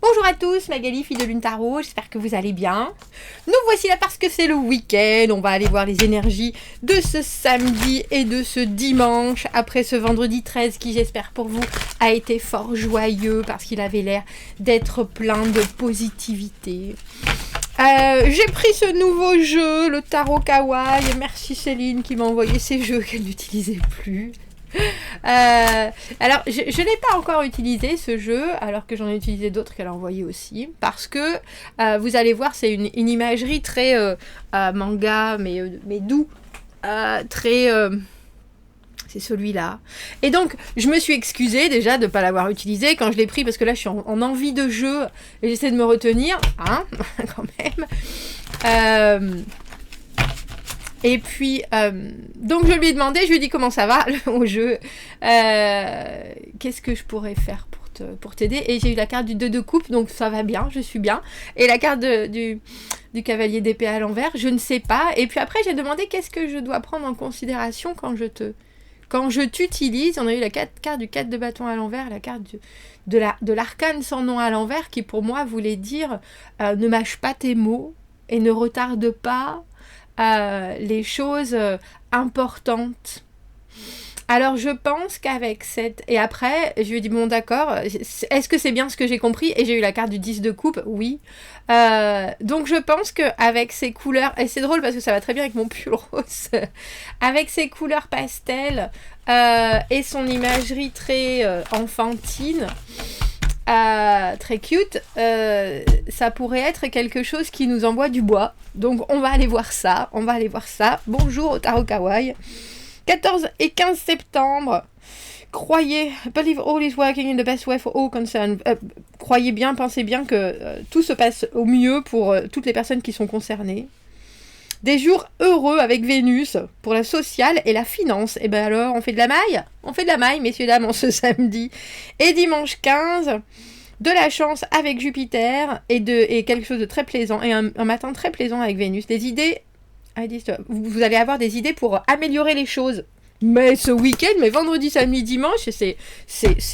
Bonjour à tous, Magali, fille de Lune Tarot, j'espère que vous allez bien. Nous voici là parce que c'est le week-end, on va aller voir les énergies de ce samedi et de ce dimanche, après ce vendredi 13 qui, j'espère pour vous, a été fort joyeux parce qu'il avait l'air d'être plein de positivité. J'ai pris ce nouveau jeu, le Tarot Kawaii, et merci Céline qui m'a envoyé ces jeux qu'elle n'utilisait plus. Alors, je ne l'ai pas encore utilisé ce jeu, alors que j'en ai utilisé d'autres qu'elle a envoyé aussi, parce que vous allez voir, c'est une imagerie très manga, mais doux, très... c'est celui-là. Et donc, je me suis excusée déjà de ne pas l'avoir utilisé quand je l'ai pris, parce que là, je suis en envie de jeu, et j'essaie de me retenir, hein, quand même. Et puis, donc je lui ai demandé, je lui ai dit comment ça va au jeu, qu'est-ce que je pourrais faire pour t'aider, et j'ai eu la carte du 2 de coupe, donc ça va bien, je suis bien, et la carte du cavalier d'épée à l'envers, je ne sais pas, et puis après j'ai demandé qu'est-ce que je dois prendre en considération quand je t'utilise. On a eu la carte du 4 de bâton à l'envers, la carte de l'arcane sans nom à l'envers, qui pour moi voulait dire ne mâche pas tes mots et ne retarde pas les choses importantes. Alors je pense qu'avec cette... Et après, je lui ai dit, bon d'accord, est-ce que c'est bien ce que j'ai compris? Et j'ai eu la carte du 10 de coupe, oui. Donc je pense qu'avec ces couleurs... Et c'est drôle parce que ça va très bien avec mon pull rose. Avec ces couleurs pastel et son imagerie très enfantine, très cute, ça pourrait être quelque chose qui nous envoie du bois. Donc on va aller voir ça, Bonjour au Tarot Kawaii. 14 et 15 septembre. Croyez, believe all is working in the best way for all concerned. Croyez bien, pensez bien que tout se passe au mieux pour toutes les personnes qui sont concernées. Des jours heureux avec Vénus pour la sociale et la finance. Et ben alors, on fait de la maille? On fait de la maille, messieurs, dames, en ce samedi. Et dimanche 15, de la chance avec Jupiter et quelque chose de très plaisant. Et un matin très plaisant avec Vénus. Des idées... Vous allez avoir des idées pour améliorer les choses. Mais ce week-end, mais vendredi, samedi, dimanche, c'est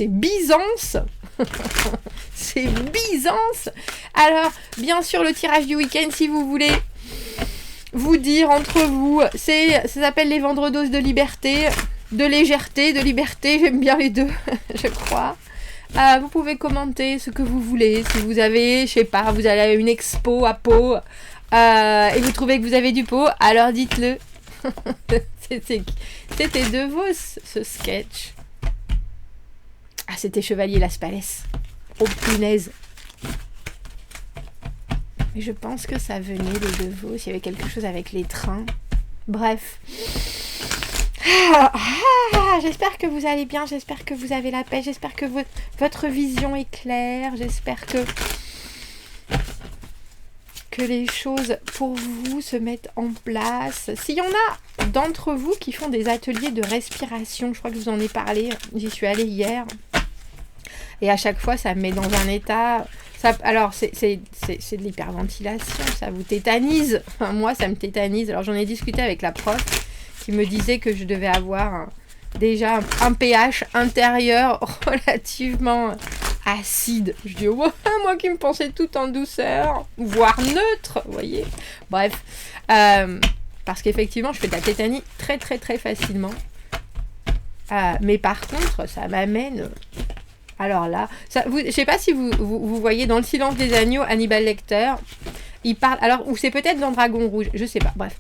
Byzance. C'est Byzance. Alors, bien sûr, le tirage du week-end, si vous voulez vous dire entre vous, ça s'appelle les vendredoses de liberté, de légèreté, de liberté. J'aime bien les deux, je crois. Vous pouvez commenter ce que vous voulez. Si vous avez, je sais pas, vous allez à une expo à Pau, et vous trouvez que vous avez du pot, alors dites-le. C'était De Vos, ce sketch. Ah, c'était Chevalier Las Palais. Oh, punaise. Mais je pense que ça venait de Vos. Il y avait quelque chose avec les trains. Bref. J'espère que vous allez bien. J'espère que vous avez la paix. J'espère que votre vision est claire. J'espère que les choses pour vous se mettent en place. S'il y en a d'entre vous qui font des ateliers de respiration, je crois que je vous en ai parlé, j'y suis allée hier, et à chaque fois ça me met dans un état... Alors c'est de l'hyperventilation, ça vous tétanise. Enfin, moi ça me tétanise. Alors j'en ai discuté avec la prof qui me disait que je devais avoir déjà un pH intérieur relativement acide. Je dis, oh, moi qui me pensais tout en douceur, voire neutre, vous voyez. Bref, parce qu'effectivement, je fais de la tétanie très très très facilement. Mais par contre, ça m'amène... Alors là, je sais pas si vous voyez dans Le Silence des Agneaux, Hannibal Lecter, il parle... Alors, ou c'est peut-être dans Dragon Rouge, je sais pas, bref.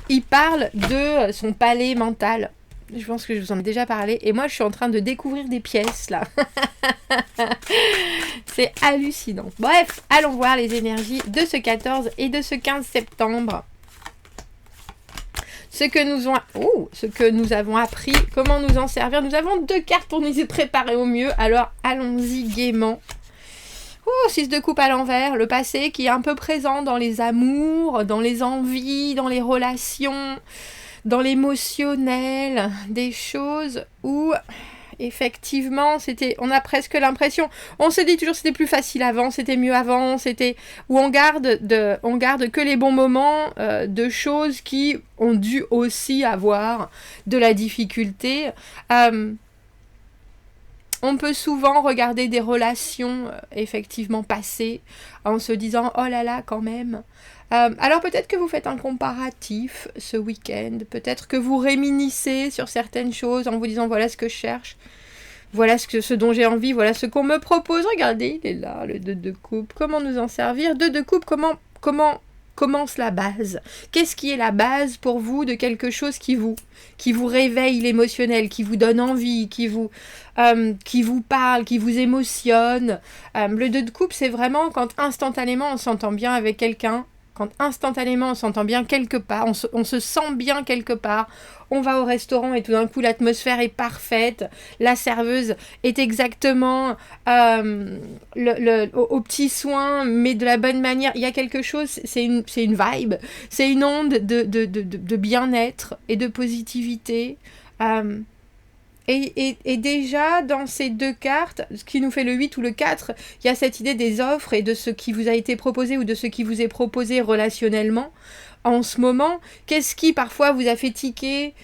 Il parle de son palais mental. Je pense que je vous en ai déjà parlé. Et moi, je suis en train de découvrir des pièces, là. C'est hallucinant. Bref, allons voir les énergies de ce 14 et de ce 15 septembre. Ce que nous avons appris, comment nous en servir. Nous avons 2 cartes pour nous y préparer au mieux. Alors, allons-y gaiement. 6 de coupe à l'envers, le passé qui est un peu présent dans les amours, dans les envies, dans les relations, dans l'émotionnel, des choses où effectivement on a presque l'impression, on se dit toujours c'était plus facile avant, c'était mieux avant, où on garde que les bons moments de choses qui ont dû aussi avoir de la difficulté. On peut souvent regarder des relations effectivement passées en se disant « Oh là là, quand même !» Alors peut-être que vous faites un comparatif ce week-end, peut-être que vous réminissez sur certaines choses en vous disant « Voilà ce que je cherche, voilà ce dont j'ai envie, voilà ce qu'on me propose. » Regardez, il est là, le 2 de coupe. Comment nous en servir? 2 de coupe, comment commence la base? Qu'est-ce qui est la base pour vous de quelque chose qui vous réveille l'émotionnel, qui vous donne envie, qui vous parle, qui vous émotionne? Le 2 de coupe, c'est vraiment quand instantanément on s'entend bien avec quelqu'un, quand instantanément on s'entend bien quelque part, on se sent bien quelque part, on va au restaurant et tout d'un coup l'atmosphère est parfaite, la serveuse est exactement au petit soin, mais de la bonne manière. Il y a quelque chose, c'est une vibe, c'est une onde de bien-être et de positivité. Et déjà, dans ces 2 cartes, ce qui nous fait le 8 ou le 4, il y a cette idée des offres et de ce qui vous a été proposé ou de ce qui vous est proposé relationnellement en ce moment. Qu'est-ce qui, parfois, vous a fait tiquer,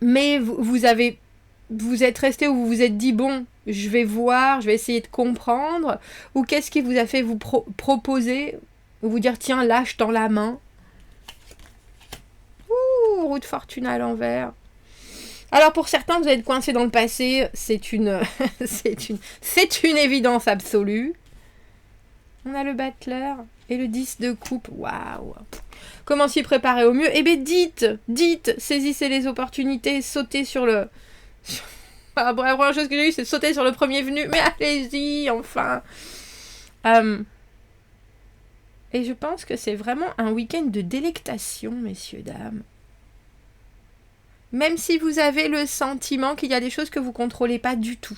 mais vous êtes resté ou vous vous êtes dit, bon, je vais voir, je vais essayer de comprendre, ou qu'est-ce qui vous a fait vous proposer, ou vous dire, tiens, là, je tends la main. Ouh, roue de fortune à l'envers. Alors pour certains, vous êtes coincé dans le passé, c'est une évidence absolue. On a le Butler et le 10 de coupe. Waouh! Comment s'y préparer au mieux? Eh bien dites, saisissez les opportunités, sautez sur le... La première chose que j'ai eue, c'est sauter sur le premier venu. Mais allez-y, enfin. Et je pense que c'est vraiment un week-end de délectation, messieurs, dames. Même si vous avez le sentiment qu'il y a des choses que vous ne contrôlez pas du tout.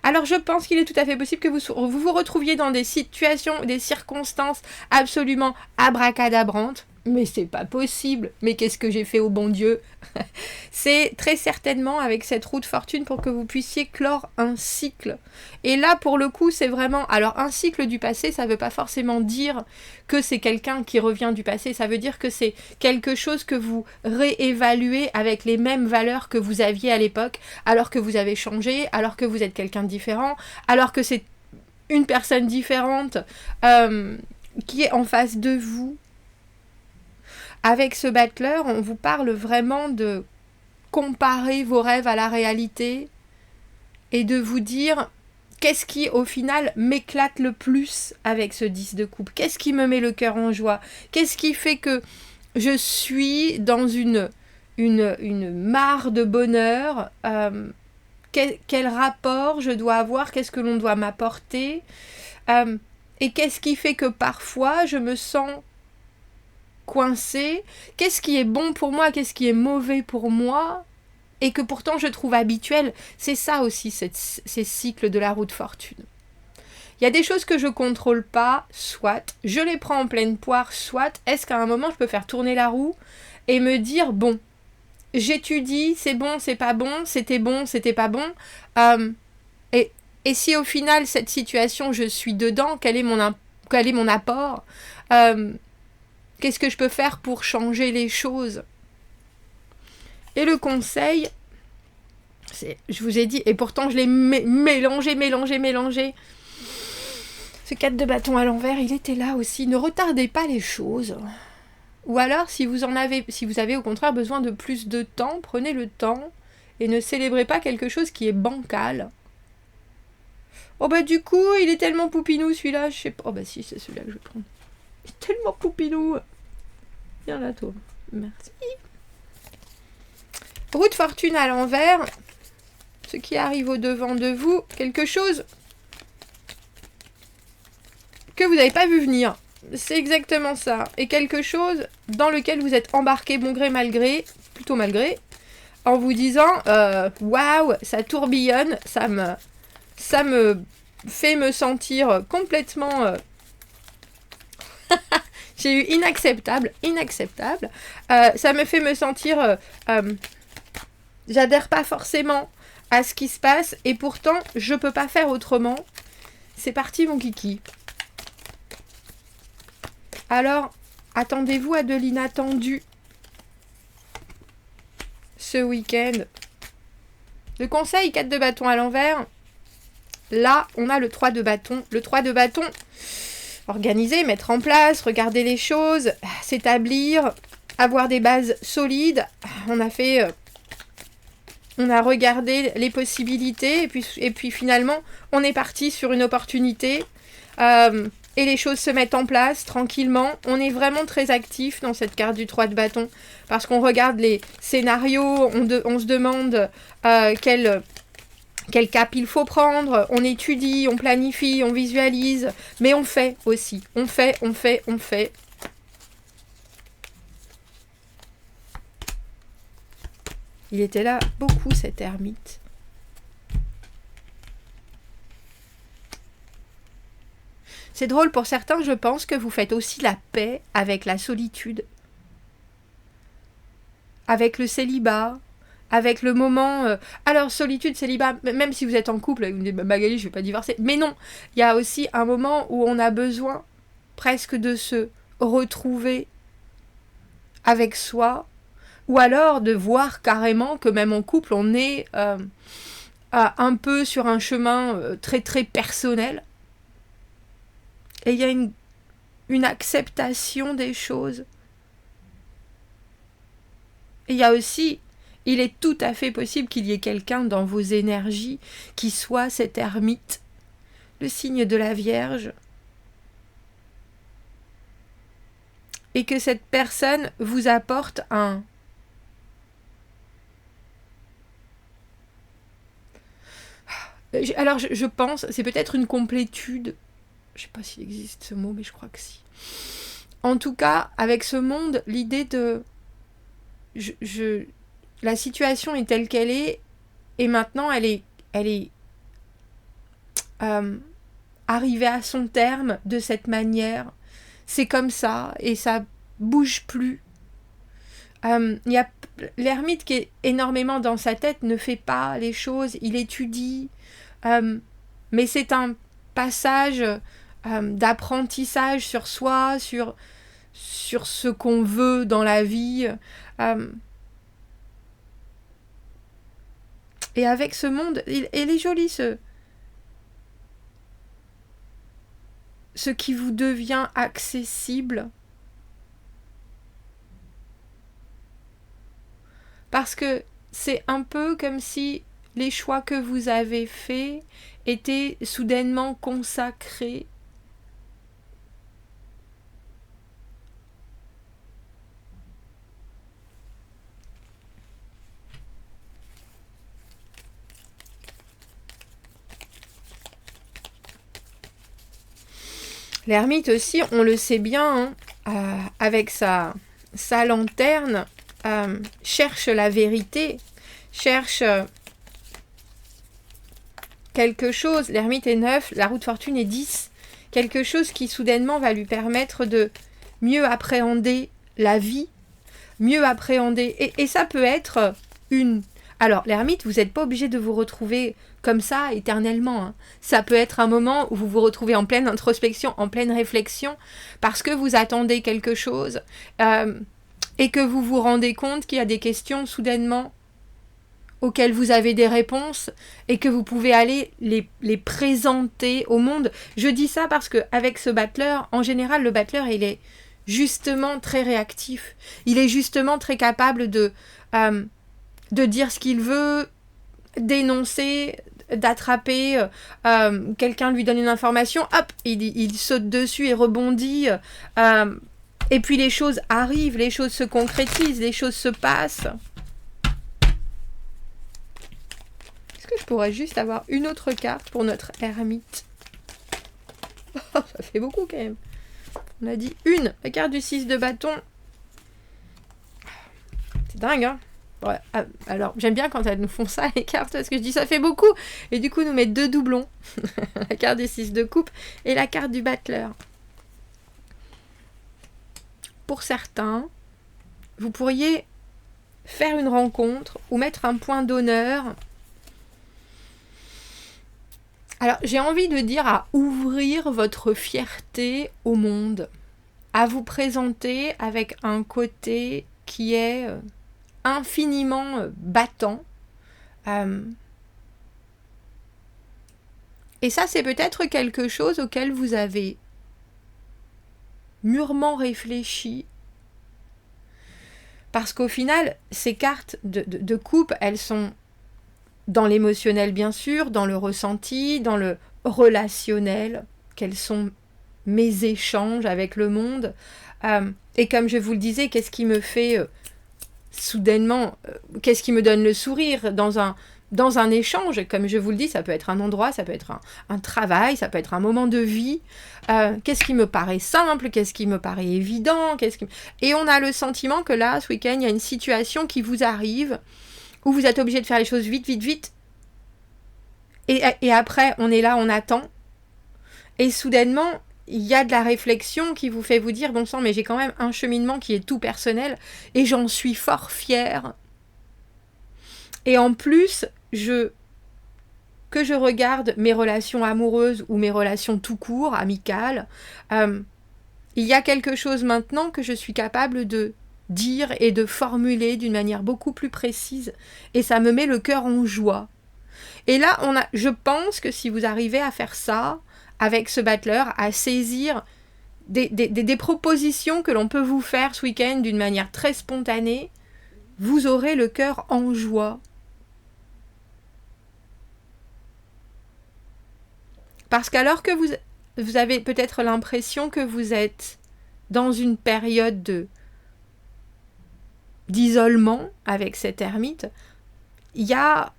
Alors je pense qu'il est tout à fait possible que vous retrouviez dans des situations, des circonstances absolument abracadabrantes. Mais c'est pas possible. Mais qu'est-ce que j'ai fait au bon Dieu? C'est très certainement avec cette roue de fortune pour que vous puissiez clore un cycle. Et là, pour le coup, c'est vraiment... Alors, un cycle du passé, ça ne veut pas forcément dire que c'est quelqu'un qui revient du passé. Ça veut dire que c'est quelque chose que vous réévaluez avec les mêmes valeurs que vous aviez à l'époque, alors que vous avez changé, alors que vous êtes quelqu'un de différent, alors que c'est une personne différente qui est en face de vous. Avec ce Butler, on vous parle vraiment de comparer vos rêves à la réalité et de vous dire qu'est-ce qui, au final, m'éclate le plus avec ce 10 de coupe? Qu'est-ce qui me met le cœur en joie? Qu'est-ce qui fait que je suis dans une mare de bonheur? Quel rapport je dois avoir? Qu'est-ce que l'on doit m'apporter? Et qu'est-ce qui fait que parfois je me sens coincée? Qu'est-ce qui est bon pour moi? Qu'est-ce qui est mauvais pour moi? Et que pourtant je trouve habituel. C'est ça aussi, ces cycles de la roue de fortune. Il y a des choses que je contrôle pas, soit. Je les prends en pleine poire, soit. Est-ce qu'à un moment je peux faire tourner la roue et me dire, bon, j'étudie, c'est bon, c'est pas bon, c'était pas bon. Et si au final, cette situation, je suis dedans, quel est mon apport? Qu'est-ce que je peux faire pour changer les choses? Et le conseil, je vous ai dit, et pourtant je l'ai mélangé. Ce 4 de bâton à l'envers, il était là aussi. Ne retardez pas les choses. Ou alors, si vous avez au contraire besoin de plus de temps, prenez le temps et ne célébrez pas quelque chose qui est bancal. Oh bah du coup, il est tellement poupinou celui-là, je sais pas. Oh bah si, c'est celui-là que je vais prendre. Il est tellement poupinou. Viens là, toi. Merci. Roue de fortune à l'envers. Ce qui arrive au devant de vous, quelque chose que vous n'avez pas vu venir. C'est exactement ça. Et quelque chose dans lequel vous êtes embarqué bon gré mal gré, plutôt malgré, en vous disant waouh, ça tourbillonne, ça me fait me sentir complètement j'ai eu inacceptable. Ça me fait me sentir j'adhère pas forcément à ce qui se passe et pourtant je peux pas faire autrement. C'est parti mon kiki. Alors, attendez-vous à de l'inattendu ce week-end. Le conseil 4 de bâton à l'envers. Là, on a le 3 de bâton. Le 3 de bâton, organiser, mettre en place, regarder les choses, s'établir, avoir des bases solides. On a regardé les possibilités et puis finalement, on est parti sur une opportunité et les choses se mettent en place tranquillement. On est vraiment très actif dans cette carte du 3 de bâton parce qu'on regarde les scénarios, on se demande quel cap il faut prendre, on étudie, on planifie, on visualise, mais on fait aussi. On fait. Il était là beaucoup, cet ermite. C'est drôle, pour certains, je pense que vous faites aussi la paix avec la solitude, avec le célibat, avec le moment... Alors, solitude, célibat, même si vous êtes en couple, vous me dites, Magali, je ne vais pas divorcer. Mais non, il y a aussi un moment où on a besoin presque de se retrouver avec soi, ou alors de voir carrément que même en couple, on est un peu sur un chemin très très personnel. Et il y a une acceptation des choses. Et il y a aussi, il est tout à fait possible qu'il y ait quelqu'un dans vos énergies qui soit cet ermite, le signe de la Vierge, et que cette personne vous apporte un... Alors je pense, c'est peut-être une complétude, je ne sais pas s'il existe ce mot, mais je crois que si. En tout cas, avec ce monde, l'idée de... la situation est telle qu'elle est, et maintenant elle est arrivée à son terme de cette manière. C'est comme ça, et ça bouge plus. Y a l'ermite qui est énormément dans sa tête ne fait pas les choses, il étudie, mais c'est un passage d'apprentissage sur soi, sur ce qu'on veut dans la vie. Et avec ce monde, il est joli ce qui vous devient accessible. Parce que c'est un peu comme si les choix que vous avez faits étaient soudainement consacrés. L'ermite aussi, on le sait bien, avec sa lanterne, cherche la vérité, cherche quelque chose. L'ermite est 9, la roue de fortune est 10. Quelque chose qui soudainement va lui permettre de mieux appréhender la vie, mieux appréhender. Et ça peut être une... Alors, l'ermite, vous n'êtes pas obligé de vous retrouver comme ça éternellement. Hein. Ça peut être un moment où vous vous retrouvez en pleine introspection, en pleine réflexion, parce que vous attendez quelque chose et que vous vous rendez compte qu'il y a des questions soudainement auxquelles vous avez des réponses et que vous pouvez aller les présenter au monde. Je dis ça parce qu'avec ce battleur, en général, le battleur, il est justement très réactif. Il est justement très capable de dire ce qu'il veut, d'énoncer, d'attraper, quelqu'un lui donne une information, hop, il saute dessus et rebondit, et puis les choses arrivent, les choses se concrétisent, les choses se passent. Est-ce que je pourrais juste avoir une autre carte pour notre ermite? Ça fait beaucoup quand même. On a dit une, la carte du 6 de bâton. C'est dingue, hein? Ouais, alors, j'aime bien quand elles nous font ça, les cartes, parce que je dis ça fait beaucoup. Et du coup, nous met 2 doublons. La carte du 6 de coupe et la carte du battleur. Pour certains, vous pourriez faire une rencontre ou mettre un point d'honneur. Alors, j'ai envie de dire à ouvrir votre fierté au monde. À vous présenter avec un côté qui est... infiniment battant, Et ça, c'est peut-être quelque chose auquel vous avez mûrement réfléchi. Parce qu'au final, ces cartes de coupe, elles sont dans l'émotionnel bien sûr, dans le ressenti, dans le relationnel. Quels sont mes échanges avec le monde. Et comme je vous le disais, qu'est-ce qui me fait soudainement, qu'est-ce qui me donne le sourire dans un échange, comme je vous le dis, ça peut être un endroit, ça peut être un travail, ça peut être un moment de vie. Qu'est-ce qui me paraît simple, qu'est-ce qui me paraît évident, Et on a le sentiment que là, ce week-end, il y a une situation qui vous arrive, où vous êtes obligé de faire les choses vite, vite, vite. Et après, on est là, on attend. Et soudainement, il y a de la réflexion qui vous fait vous dire, bon sang, mais j'ai quand même un cheminement qui est tout personnel, et j'en suis fort fière. Et en plus, que je regarde mes relations amoureuses ou mes relations tout court, amicales, il y a quelque chose maintenant que je suis capable de dire et de formuler d'une manière beaucoup plus précise, et ça me met le cœur en joie. Et là, je pense que si vous arrivez à faire ça, avec ce battleur, à saisir des propositions que l'on peut vous faire ce week-end d'une manière très spontanée, vous aurez le cœur en joie. Parce qu'alors que vous avez peut-être l'impression que vous êtes dans une période d'isolement avec cet ermite, il y a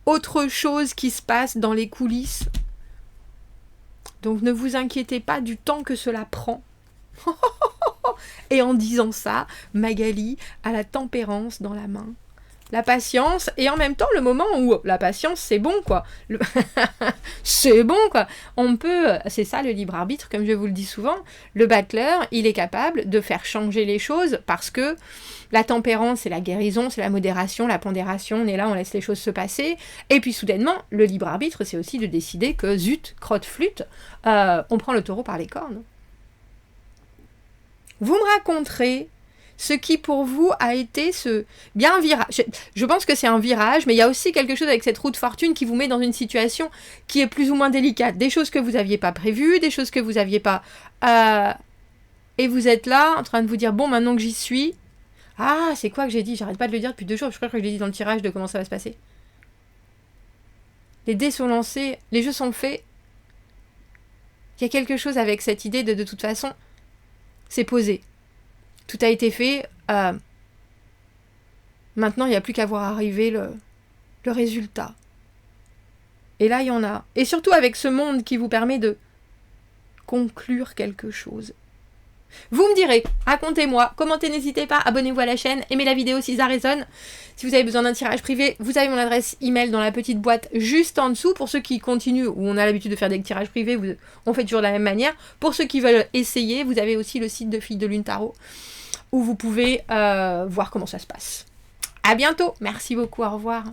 autre chose qui se passe dans les coulisses. Donc ne vous inquiétez pas du temps que cela prend. Et en disant ça, Magali a la tempérance dans la main, la patience, et en même temps le moment où la patience c'est bon quoi. C'est bon quoi. C'est ça le libre arbitre, comme je vous le dis souvent. Le battleur, il est capable de faire changer les choses parce que la tempérance, c'est la guérison, c'est la modération, la pondération, on est là, on laisse les choses se passer. Et puis soudainement, le libre arbitre, c'est aussi de décider que zut, crotte flûte, on prend le taureau par les cornes. Vous me raconterez ce qui pour vous a été bien un virage. Je pense que c'est un virage, mais il y a aussi quelque chose avec cette roue de fortune qui vous met dans une situation qui est plus ou moins délicate. Des choses que vous n'aviez pas prévues, des choses que vous n'aviez pas... et vous êtes là, en train de vous dire, bon, maintenant que j'y suis... Ah, c'est quoi que j'ai dit? J'arrête pas de le dire depuis 2 jours, je crois que je l'ai dit dans le tirage de comment ça va se passer. Les dés sont lancés, les jeux sont faits. Il y a quelque chose avec cette idée de toute façon, c'est posé. Tout a été fait. Maintenant, il n'y a plus qu'à voir arriver le résultat. Et là, il y en a. Et surtout avec ce monde qui vous permet de conclure quelque chose. Vous me direz, racontez-moi, commentez, n'hésitez pas, abonnez-vous à la chaîne, aimez la vidéo si ça résonne. Si vous avez besoin d'un tirage privé, vous avez mon adresse email dans la petite boîte juste en dessous. Pour ceux qui continuent, où on a l'habitude de faire des tirages privés, on fait toujours de la même manière. Pour ceux qui veulent essayer, vous avez aussi le site de Filles de Lune Tarot, où vous pouvez voir comment ça se passe. À bientôt, merci beaucoup, au revoir.